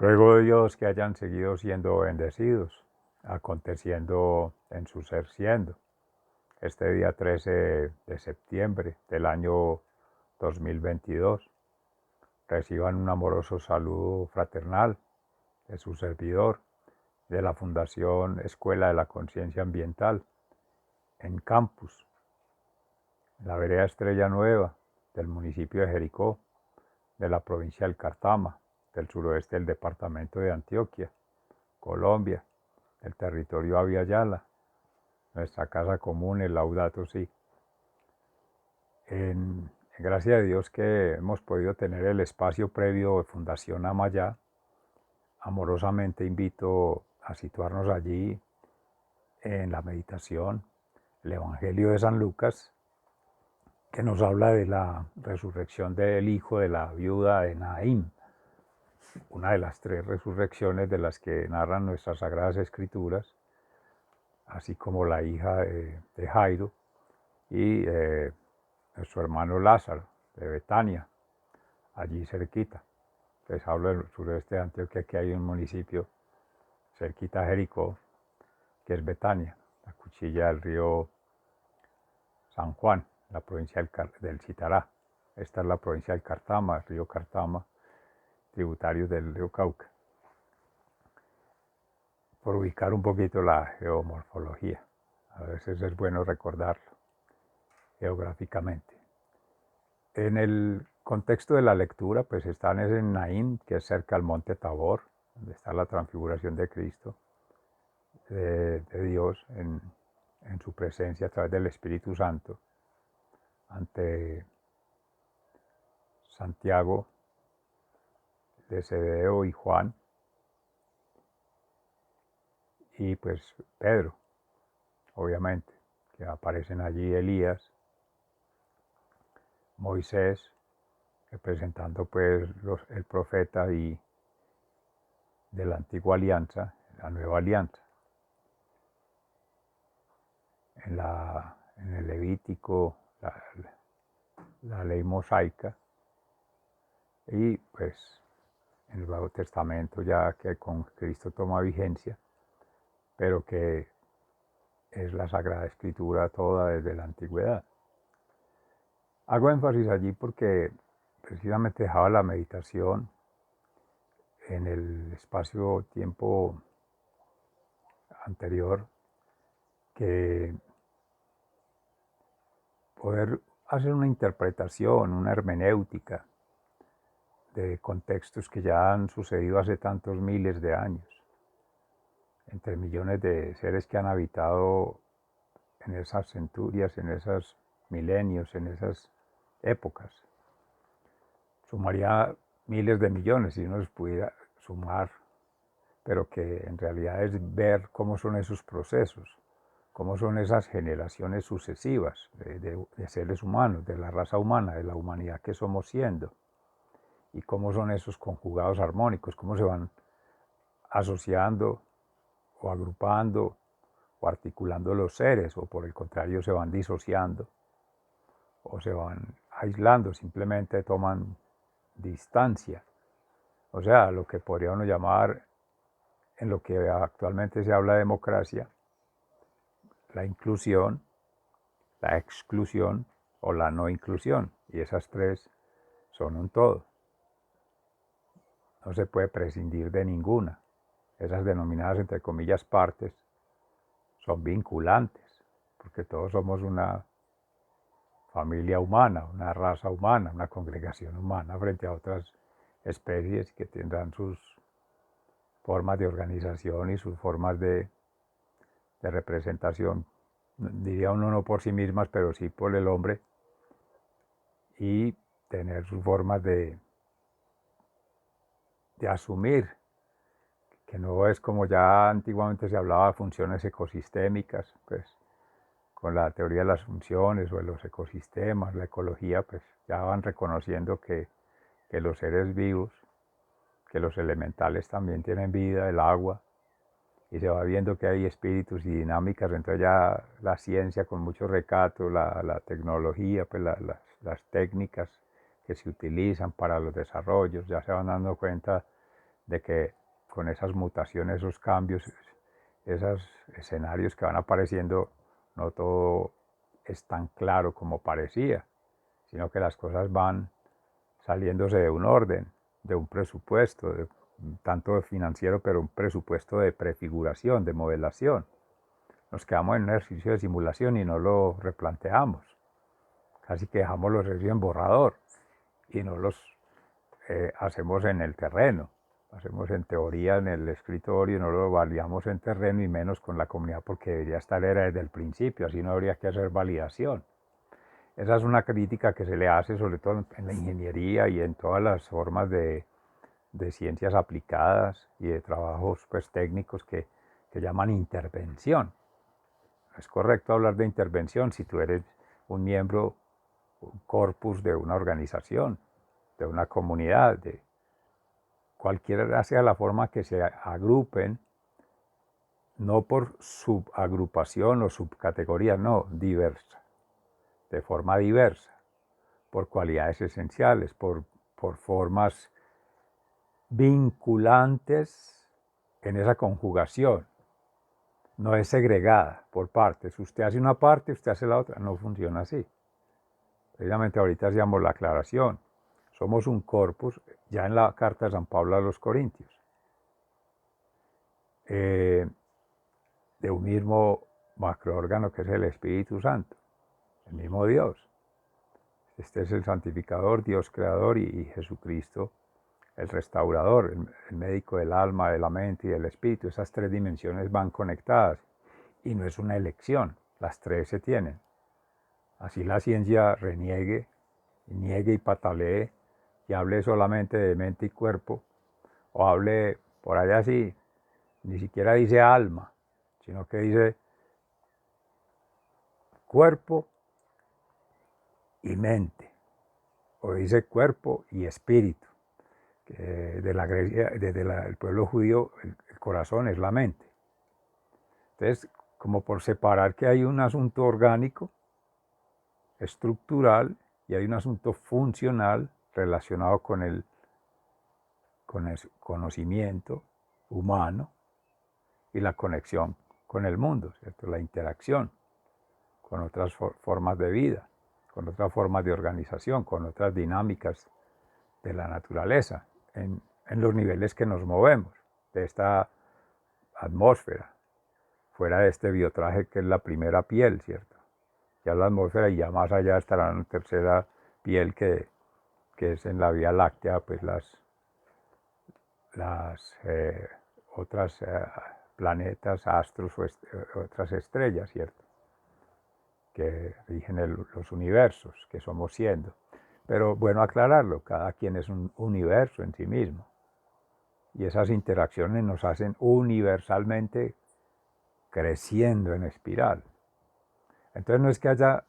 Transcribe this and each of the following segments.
Ruego a Dios que hayan seguido siendo bendecidos, aconteciendo en su ser siendo. Este día 13 de septiembre del año 2022, reciban un amoroso saludo fraternal de su servidor, de la Fundación Escuela de la Conciencia Ambiental, en Campus, en la vereda Estrella Nueva del municipio de Jericó, de la provincia del Cartama, del suroeste del departamento de Antioquia, Colombia, el territorio Avia Yala, nuestra casa común, el Laudato Si. En gracia de Dios que hemos podido tener el espacio previo de Fundación Amayá, amorosamente invito a situarnos allí en la meditación, el Evangelio de San Lucas, que nos habla de la resurrección del hijo de la viuda de Naín, una de las tres resurrecciones de las que narran nuestras Sagradas Escrituras, así como la hija de Jairo y nuestro hermano Lázaro de Betania, allí cerquita. Les hablo del sureste de Antioquia, que hay un municipio cerquita a Jericó, que es Betania, la cuchilla del río San Juan, la provincia del Citará. Esta es la provincia del Cartama, el río Cartama, tributario del río Cauca. Por ubicar un poquito la geomorfología, a veces es bueno recordarlo geográficamente. En el contexto de la lectura, pues están en Naín, que es cerca al monte Tabor, donde está la transfiguración de Cristo, de Dios en su presencia a través del Espíritu Santo, ante Santiago de Zebedeo y Juan, y pues Pedro, obviamente, que aparecen allí Elías, Moisés, representando pues el profeta y de la antigua alianza, la nueva alianza. En el Levítico, la ley mosaica, y pues en el Nuevo Testamento ya que con Cristo toma vigencia, pero que es la Sagrada Escritura toda desde la antigüedad. Hago énfasis allí porque precisamente dejaba la meditación en el espacio-tiempo anterior, que poder hacer una interpretación, una hermenéutica de contextos que ya han sucedido hace tantos miles de años, entre millones de seres que han habitado en esas centurias, en esos milenios, en esas épocas. Sumaría miles de millones si uno los pudiera sumar, pero que en realidad es ver cómo son esos procesos, cómo son esas generaciones sucesivas de seres humanos, de la raza humana, de la humanidad que somos siendo, y cómo son esos conjugados armónicos, cómo se van asociando o agrupando o articulando los seres, o por el contrario se van disociando o se van aislando, simplemente toman distancia. O sea, lo que podría uno llamar, en lo que actualmente se habla de democracia, la inclusión, la exclusión o la no inclusión. Y esas tres son un todo. No se puede prescindir de ninguna. Esas denominadas entre comillas partes son vinculantes, porque todos somos una familia humana, una raza humana, una congregación humana frente a otras especies que tendrán sus formas de organización y sus formas de representación, diría uno no por sí mismas, pero sí por el hombre, y tener sus formas de asumir, que no es como ya antiguamente se hablaba de funciones ecosistémicas, pues con la teoría de las funciones o de los ecosistemas, la ecología, pues ya van reconociendo que los seres vivos, que los elementales también tienen vida, el agua, y se va viendo que hay espíritus y dinámicas. Entonces ya la ciencia con mucho recato, la tecnología, pues las técnicas que se utilizan para los desarrollos, ya se van dando cuenta de que con esas mutaciones, esos cambios, esos escenarios que van apareciendo, no todo es tan claro como parecía, sino que las cosas van saliéndose de un orden, de un presupuesto, tanto financiero, pero un presupuesto de prefiguración, de modelación. Nos quedamos en un ejercicio de simulación y no lo replanteamos. Casi que dejamos los ejercicios en borrador y no los hacemos en el terreno. Hacemos en teoría en el escritorio, no lo validamos en terreno y menos con la comunidad porque debería estar desde el principio, así no habría que hacer validación. Esa es una crítica que se le hace sobre todo en la ingeniería y en todas las formas de ciencias aplicadas y de trabajos pues, técnicos que llaman intervención. Es correcto hablar de intervención si tú eres un miembro, un corpus de una organización, de una comunidad, de cualquiera sea la forma que se agrupen, no por subagrupación o subcategoría, no, diversa, de forma diversa, por cualidades esenciales, por formas vinculantes en esa conjugación. No es segregada por partes. Usted hace una parte, usted hace la otra. No funciona así. Precisamente ahorita hacíamos la aclaración. Somos un corpus, ya en la carta de San Pablo a los Corintios, de un mismo macroórgano que es el Espíritu Santo, el mismo Dios. Este es el santificador, Dios creador y Jesucristo, el restaurador, el médico del alma, de la mente y del espíritu. Esas tres dimensiones van conectadas y no es una elección, las tres se tienen. Así la ciencia reniegue, niegue y patalee y hable solamente de mente y cuerpo, o hable por allá así, ni siquiera dice alma, sino que dice cuerpo y mente, o dice cuerpo y espíritu. De la Grecia, desde el pueblo judío, el corazón es la mente. Entonces, como por separar que hay un asunto orgánico, estructural, y hay un asunto funcional relacionado con el conocimiento humano y la conexión con el mundo, ¿cierto? La interacción con otras formas de vida, con otras formas de organización, con otras dinámicas de la naturaleza, en los niveles que nos movemos, de esta atmósfera, fuera de este biotraje que es la primera piel, ¿cierto? Ya la atmósfera y ya más allá estará una tercera piel que es en la Vía Láctea, pues las otras planetas, astros o otras estrellas, ¿cierto? Que rigen los universos que somos siendo. Pero bueno aclararlo, cada quien es un universo en sí mismo. Y esas interacciones nos hacen universalmente creciendo en espiral. Entonces no es que haya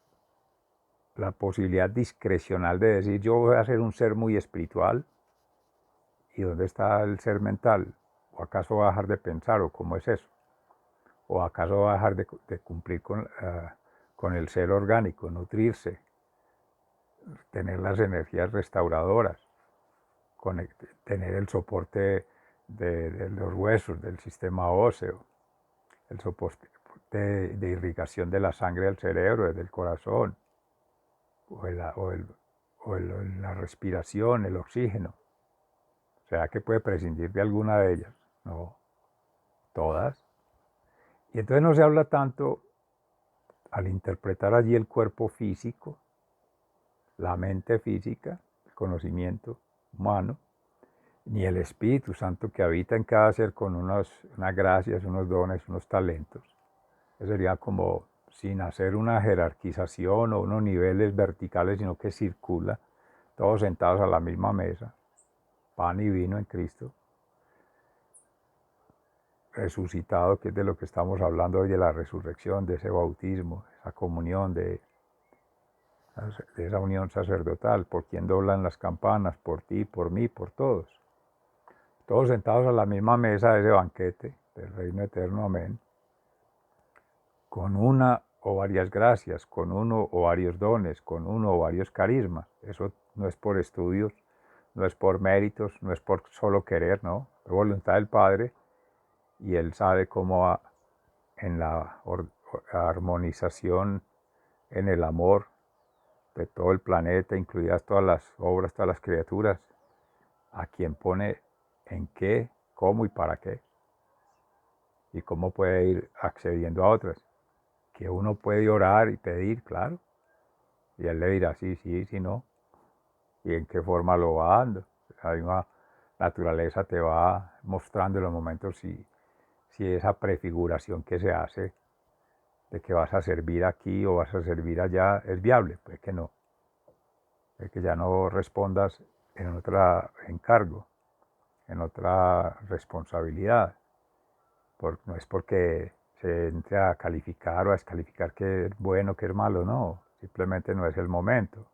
la posibilidad discrecional de decir yo voy a ser un ser muy espiritual y dónde está el ser mental, o acaso va a dejar de pensar, o cómo es eso, o acaso va a dejar de cumplir con el ser orgánico, nutrirse, tener las energías restauradoras, tener el soporte de los huesos, del sistema óseo, el soporte de irrigación de la sangre al cerebro, del corazón, o la respiración, el oxígeno. ¿Será que puede prescindir de alguna de ellas? No, todas. Y entonces no se habla tanto, al interpretar allí el cuerpo físico, la mente física, el conocimiento humano, ni el Espíritu Santo que habita en cada ser con unas gracias, unos dones, unos talentos. Eso sería como sin hacer una jerarquización o unos niveles verticales, sino que circula, todos sentados a la misma mesa, pan y vino en Cristo, resucitado, que es de lo que estamos hablando hoy, de la resurrección, de ese bautismo, esa comunión, de esa unión sacerdotal, por quien doblan las campanas, por ti, por mí, por todos. Todos sentados a la misma mesa de ese banquete del reino eterno, amén, con una o varias gracias, con uno o varios dones, con uno o varios carismas. Eso no es por estudios, no es por méritos, no es por solo querer, no. es voluntad del Padre, y Él sabe cómo en la armonización, en el amor de todo el planeta, incluidas todas las obras, todas las criaturas, a quién pone en qué, cómo y para qué, y cómo puede ir accediendo a otras. Que uno puede orar y pedir, claro, y Él le dirá sí, sí, sí, no, y en qué forma lo va dando. La misma naturaleza te va mostrando en los momentos si esa prefiguración que se hace de que vas a servir aquí o vas a servir allá es viable. Pues que no, es que ya no respondas en otro encargo, en otra responsabilidad. No es porque se entre a calificar o a descalificar qué es bueno, qué es malo, no, simplemente no es el momento,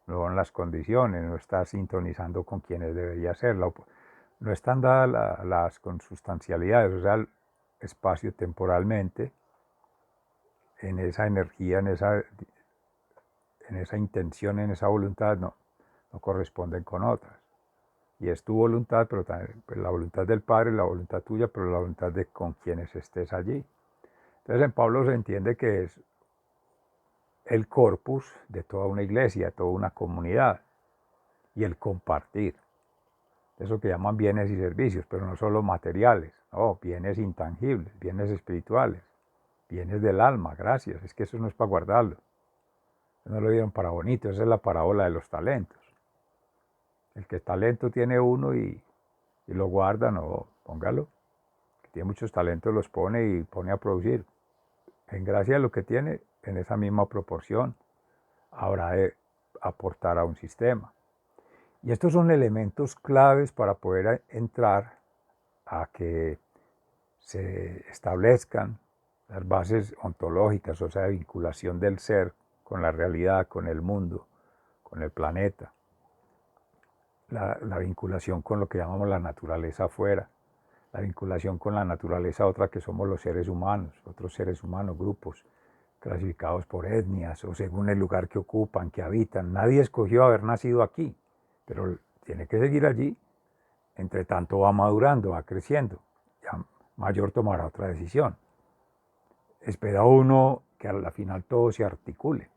no son las condiciones, no está sintonizando con quienes debería ser, no están dadas las consustancialidades, o sea, el espacio temporalmente, en esa energía, en esa intención, en esa voluntad, no corresponden con otras. Y es tu voluntad, pero también la voluntad del Padre, la voluntad tuya, pero la voluntad de con quienes estés allí. Entonces en Pablo se entiende que es el corpus de toda una iglesia, de toda una comunidad, y el compartir. Eso que llaman bienes y servicios, pero no solo materiales, no, bienes intangibles, bienes espirituales, bienes del alma, gracias, es que eso no es para guardarlo. No lo dieron para bonito, esa es la parábola de los talentos. El que talento tiene uno y lo guarda, no, póngalo. Que tiene muchos talentos los pone y pone a producir. En gracia de lo que tiene, en esa misma proporción, habrá de aportar a un sistema. Y estos son elementos claves para poder entrar a que se establezcan las bases ontológicas, o sea, de vinculación del ser con la realidad, con el mundo, con el planeta. La vinculación con lo que llamamos la naturaleza afuera, la vinculación con la naturaleza otra que somos los seres humanos, otros seres humanos, grupos clasificados por etnias o según el lugar que ocupan, que habitan. Nadie escogió haber nacido aquí, pero tiene que seguir allí. Entre tanto va madurando, va creciendo, ya mayor tomará otra decisión. Espera uno que a la final todo se articule.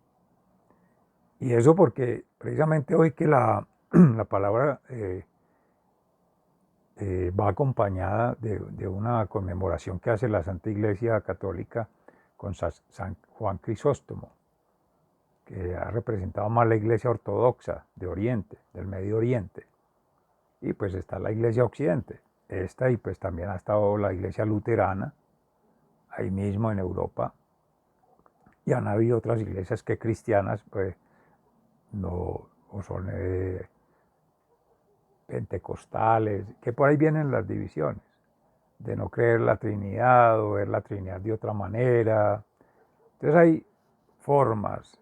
Y eso porque precisamente hoy que la palabra va acompañada de una conmemoración que hace la Santa Iglesia Católica con San Juan Crisóstomo, que ha representado más la Iglesia Ortodoxa de Oriente, del Medio Oriente. Y pues está la Iglesia Occidente, esta, y pues también ha estado la Iglesia Luterana, ahí mismo en Europa. Y han habido otras iglesias que cristianas, pues, no, o son pentecostales, que por ahí vienen las divisiones, de no creer la Trinidad o ver la Trinidad de otra manera. Entonces hay formas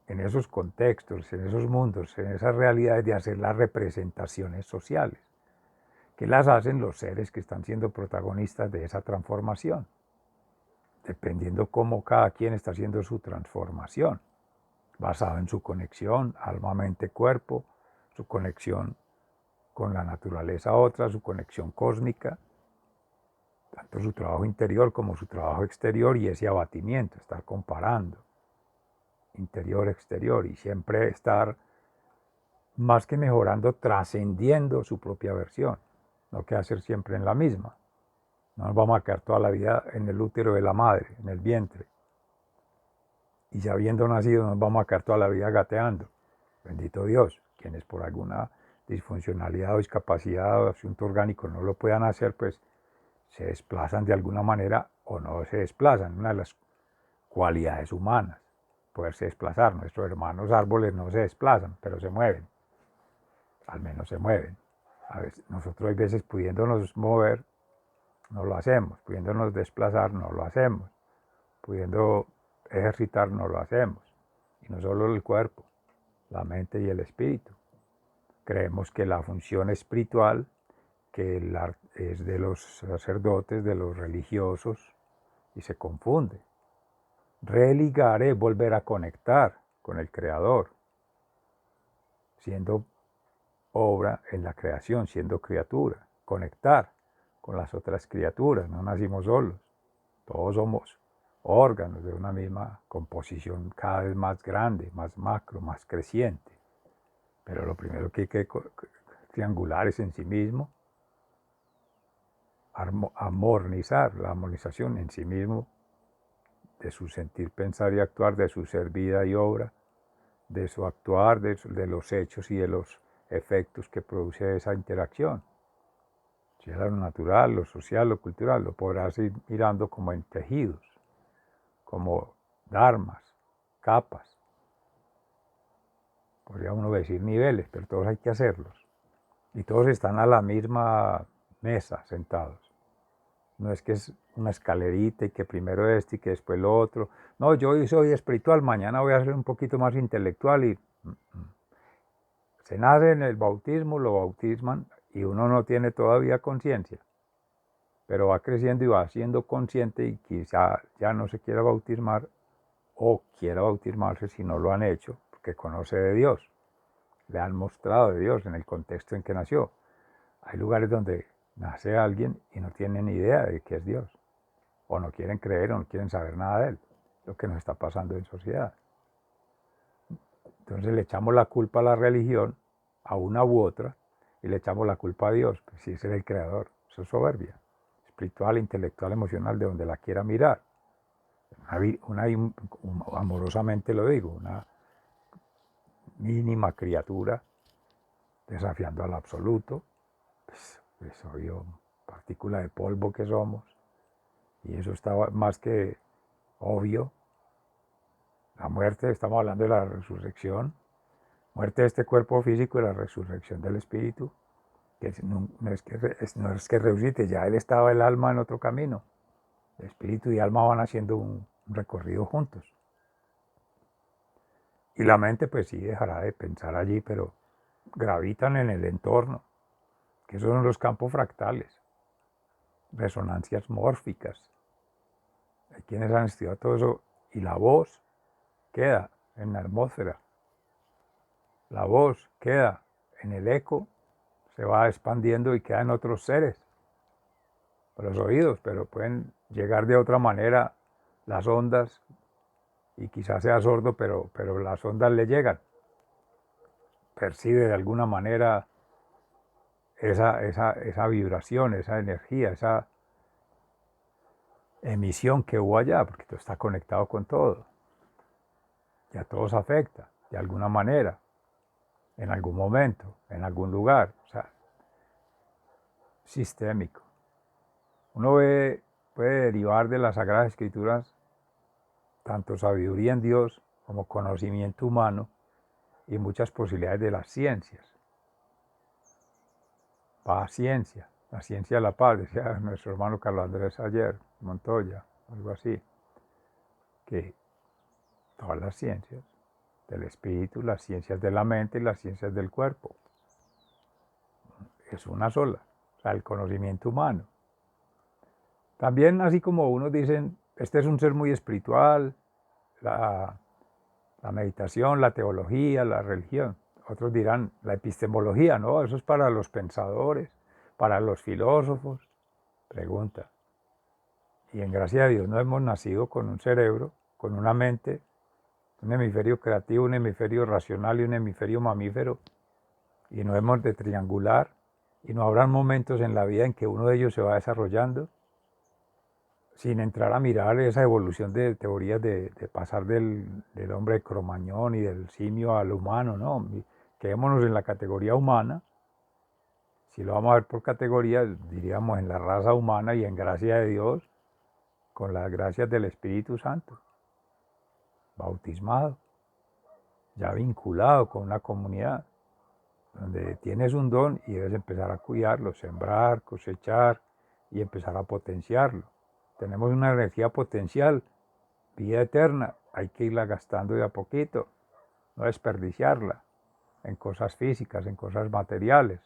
en esos contextos, en esos mundos, en esas realidades de hacer las representaciones sociales, que las hacen los seres que están siendo protagonistas de esa transformación, dependiendo cómo cada quien está haciendo su transformación, basado en su conexión alma, mente, cuerpo, su conexión con la naturaleza otra, su conexión cósmica, tanto su trabajo interior como su trabajo exterior y ese abatimiento, estar comparando interior, exterior y siempre estar más que mejorando, trascendiendo su propia versión, no que hacer siempre en la misma. No nos vamos a quedar toda la vida en el útero de la madre, en el vientre. Y ya habiendo nacido nos vamos a quedar toda la vida gateando. Bendito Dios, quienes por alguna disfuncionalidad o discapacidad o asunto orgánico no lo puedan hacer, pues se desplazan de alguna manera o no se desplazan. Una de las cualidades humanas, poderse desplazar. Nuestros hermanos árboles no se desplazan, pero se mueven. Al menos se mueven. A veces, nosotros hay veces pudiéndonos mover, no lo hacemos. Pudiéndonos desplazar, no lo hacemos. Pudiendo ejercitar, no lo hacemos. Y no solo el cuerpo, la mente y el espíritu. Creemos que la función espiritual, que es de los sacerdotes, de los religiosos, y se confunde. Religar es volver a conectar con el Creador, siendo obra en la creación, siendo criatura. conectar con las otras criaturas, no nacimos solos, todos somos órganos de una misma composición cada vez más grande, más macro, más creciente. Pero lo primero que hay que triangular es en sí mismo, armonizar, la armonización en sí mismo, de su sentir, pensar y actuar, de su ser, vida y obra, de su actuar, de los hechos y de los efectos que produce esa interacción. Si es lo natural, lo social, lo cultural, lo podrás ir mirando como en tejidos, como dharmas, capas. Podría uno decir niveles, pero todos hay que hacerlos. Y todos están a la misma mesa sentados. No es que es una escalerita y que primero este y que después lo otro. No, yo hoy soy espiritual, mañana voy a ser un poquito más intelectual y se nace en el bautismo, lo bautisman y uno no tiene todavía conciencia, pero va creciendo y va siendo consciente y quizá ya no se quiera bautismar o quiera bautismarse si no lo han hecho, porque conoce de Dios, le han mostrado de Dios en el contexto en que nació. Hay lugares donde nace alguien y no tienen ni idea de qué es Dios, o no quieren creer o no quieren saber nada de Él, lo que nos está pasando en sociedad. Entonces le echamos la culpa a la religión, a una u otra, y le echamos la culpa a Dios, pues si ese es el creador. Eso es soberbia, espiritual, intelectual, emocional, de donde la quiera mirar. Amorosamente lo digo, una mínima criatura desafiando al absoluto, pues soy yo, partícula de polvo que somos, y eso está más que obvio. La muerte, estamos hablando de la resurrección, muerte de este cuerpo físico y la resurrección del espíritu, que no es que resucite, ya él estaba el alma en otro camino. El espíritu y alma van haciendo un recorrido juntos. Y la mente pues sí dejará de pensar allí, pero gravitan en el entorno, que son los campos fractales, resonancias mórficas. Hay quienes han estudiado todo eso y la voz queda en la atmósfera. La voz queda en el eco, se va expandiendo y queda en otros seres, los oídos, pero pueden llegar de otra manera las ondas y quizás sea sordo, pero las ondas le llegan. Percibe de alguna manera esa vibración, esa energía, esa emisión que hubo allá, porque todo está conectado con todo. Ya todo se afecta de alguna manera, en algún momento, en algún lugar, o sea, sistémico. Uno puede derivar de las Sagradas Escrituras tanto sabiduría en Dios como conocimiento humano y muchas posibilidades de las ciencias. Paciencia, la ciencia de la paz, decía nuestro hermano Carlos Andrés ayer, Montoya, algo así, que todas las ciencias del espíritu, las ciencias de la mente y las ciencias del cuerpo, es una sola, o sea, el conocimiento humano. También, así como unos dicen, este es un ser muy espiritual, la meditación, la teología, la religión. Otros dirán la epistemología, no, eso es para los pensadores, para los filósofos. Pregunta. Y en gracia de Dios no hemos nacido con un cerebro, con una mente, un hemisferio creativo, un hemisferio racional y un hemisferio mamífero. Y no hemos de triangular. Y no habrán momentos en la vida en que uno de ellos se va desarrollando sin entrar a mirar esa evolución de teorías de pasar del hombre de Cromañón y del simio al humano, ¿no? Quedémonos en la categoría humana. Si lo vamos a ver por categorías, diríamos en la raza humana y en gracia de Dios, con las gracias del Espíritu Santo, bautismado, ya vinculado con una comunidad, donde tienes un don y debes empezar a cuidarlo, sembrar, cosechar y empezar a potenciarlo. Tenemos una energía potencial, vida eterna, hay que irla gastando de a poquito, no desperdiciarla en cosas físicas, en cosas materiales,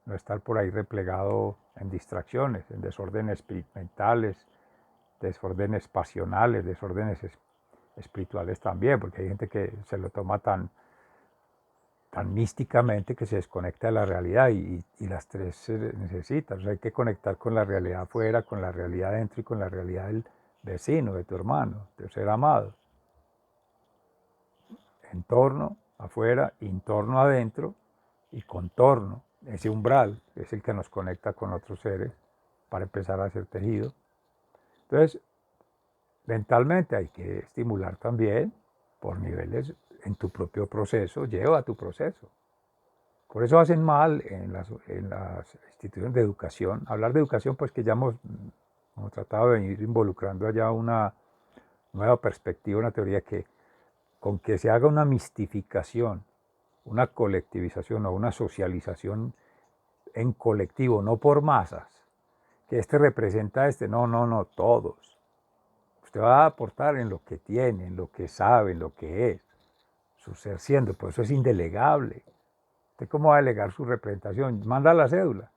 no estar por ahí replegado en distracciones, en desórdenes mentales, desórdenes pasionales, desórdenes espirituales también, porque hay gente que se lo toma tan tan místicamente que se desconecta de la realidad y las tres se necesitan. O sea, hay que conectar con la realidad afuera, con la realidad adentro y con la realidad del vecino, de tu hermano, de tu ser amado. Entorno afuera, entorno adentro y contorno, ese umbral es el que nos conecta con otros seres para empezar a hacer tejido. Entonces, mentalmente hay que estimular también por niveles en tu propio proceso, lleva tu proceso. Por eso hacen mal en las instituciones de educación. Hablar de educación, pues que ya hemos tratado de ir involucrando allá una nueva perspectiva, una teoría que con que se haga una mistificación, una colectivización o una socialización en colectivo, no por masas, que este representa a este, no, todos. Usted va a aportar en lo que tiene, en lo que sabe, en lo que es, su ser siendo, por eso es indelegable. ¿Usted cómo va a delegar su representación? Manda la cédula,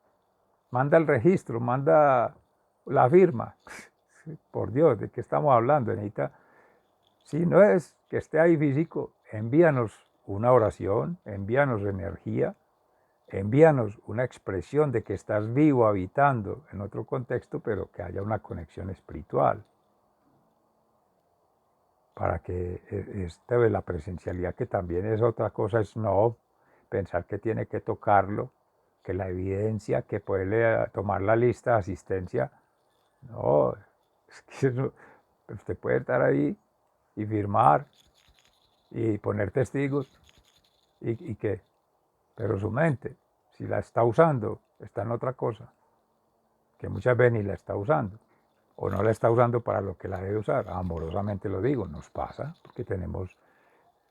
manda el registro, manda la firma. Por Dios, ¿de qué estamos hablando? Necesita, si no es que esté ahí físico, envíanos una oración, envíanos energía, envíanos una expresión de que estás vivo, habitando en otro contexto, pero que haya una conexión espiritual. Para que la presencialidad, que también es otra cosa, es no pensar que tiene que tocarlo, que la evidencia, que puede tomar la lista de asistencia. No, es que eso, usted puede estar ahí y firmar y poner testigos y que, pero su mente, si la está usando, está en otra cosa, que muchas veces ni la está usando, o no la está usando para lo que la debe usar. Amorosamente lo digo, nos pasa, porque tenemos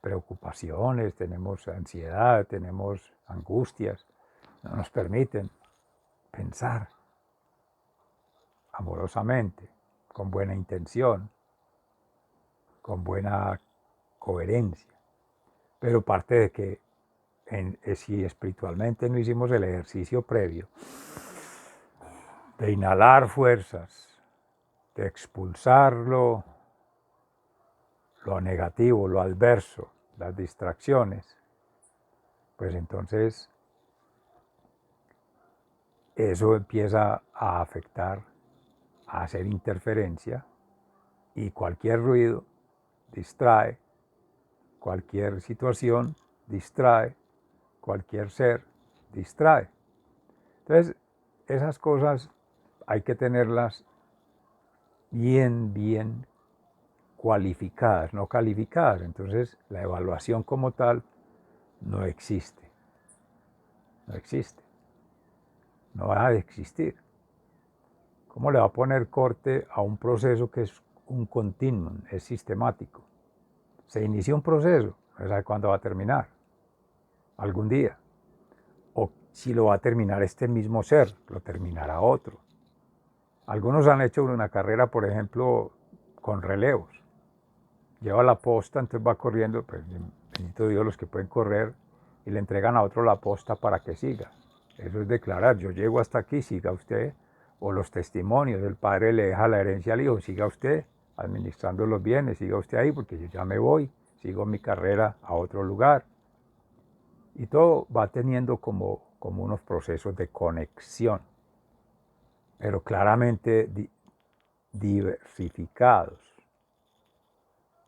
preocupaciones, tenemos ansiedad, tenemos angustias, no nos permiten pensar amorosamente, con buena intención, con buena coherencia. Pero parte de que si espiritualmente no hicimos el ejercicio previo de inhalar fuerzas, de expulsar lo negativo, lo adverso, las distracciones, pues entonces eso empieza a afectar, a hacer interferencia, y cualquier ruido distrae, cualquier situación distrae, cualquier ser distrae. Entonces, esas cosas hay que tenerlas bien cualificadas, no calificadas. Entonces, la evaluación como tal no existe. No existe. No va a existir. ¿Cómo le va a poner corte a un proceso que es un continuum, es sistemático? Se inicia un proceso, no sabe cuándo va a terminar. Algún día. O si lo va a terminar este mismo ser, lo terminará otro. Algunos han hecho una carrera, por ejemplo, con relevos. Lleva la posta, entonces va corriendo, pues bendito Dios los que pueden correr, y le entregan a otro la posta para que siga. Eso es declarar, yo llego hasta aquí, siga usted. O los testimonios, el padre le deja la herencia al hijo, siga usted administrando los bienes, siga usted ahí porque yo ya me voy, sigo mi carrera a otro lugar. Y todo va teniendo como unos procesos de conexión, pero claramente diversificados.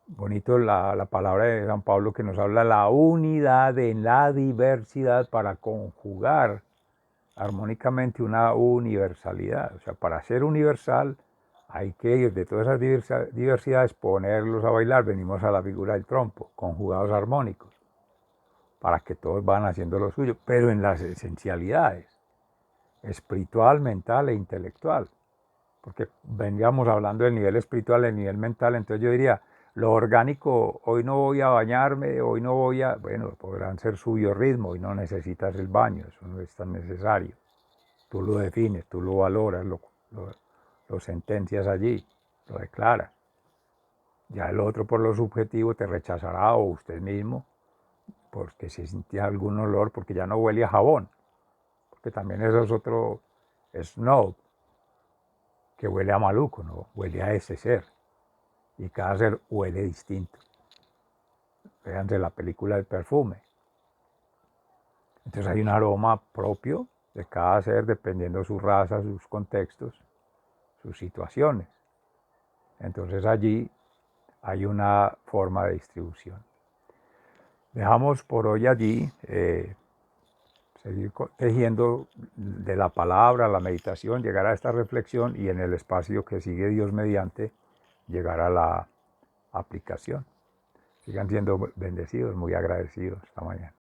Bonito la palabra de San Pablo que nos habla de la unidad en la diversidad para conjugar armónicamente una universalidad. O sea, para ser universal hay que de todas esas diversidades ponerlos a bailar. Venimos a la figura del trompo, conjugados armónicos, para que todos van haciendo lo suyo, pero en las esencialidades, espiritual, mental e intelectual. Porque veníamos hablando del nivel espiritual, del nivel mental, entonces yo diría, lo orgánico, hoy no voy a bañarme, hoy no voy a, bueno, podrán ser su biorritmo, hoy no necesitas el baño, eso no es tan necesario. Tú lo defines, tú lo valoras, lo sentencias allí, lo declaras. Ya el otro por lo subjetivo te rechazará, o usted mismo, porque se siente algún olor, porque ya no huele a jabón, porque también eso es otro snob, que huele a maluco, no, huele a ese ser, y cada ser huele distinto. Véanse la película del perfume, Entonces hay un aroma propio de cada ser dependiendo de su raza, sus contextos, sus situaciones. Entonces allí hay una forma de distribución. Dejamos por hoy allí, seguir tejiendo de la palabra, la meditación, llegar a esta reflexión y en el espacio que sigue Dios mediante, llegar a la aplicación. Sigan siendo bendecidos, muy agradecidos. Hasta mañana.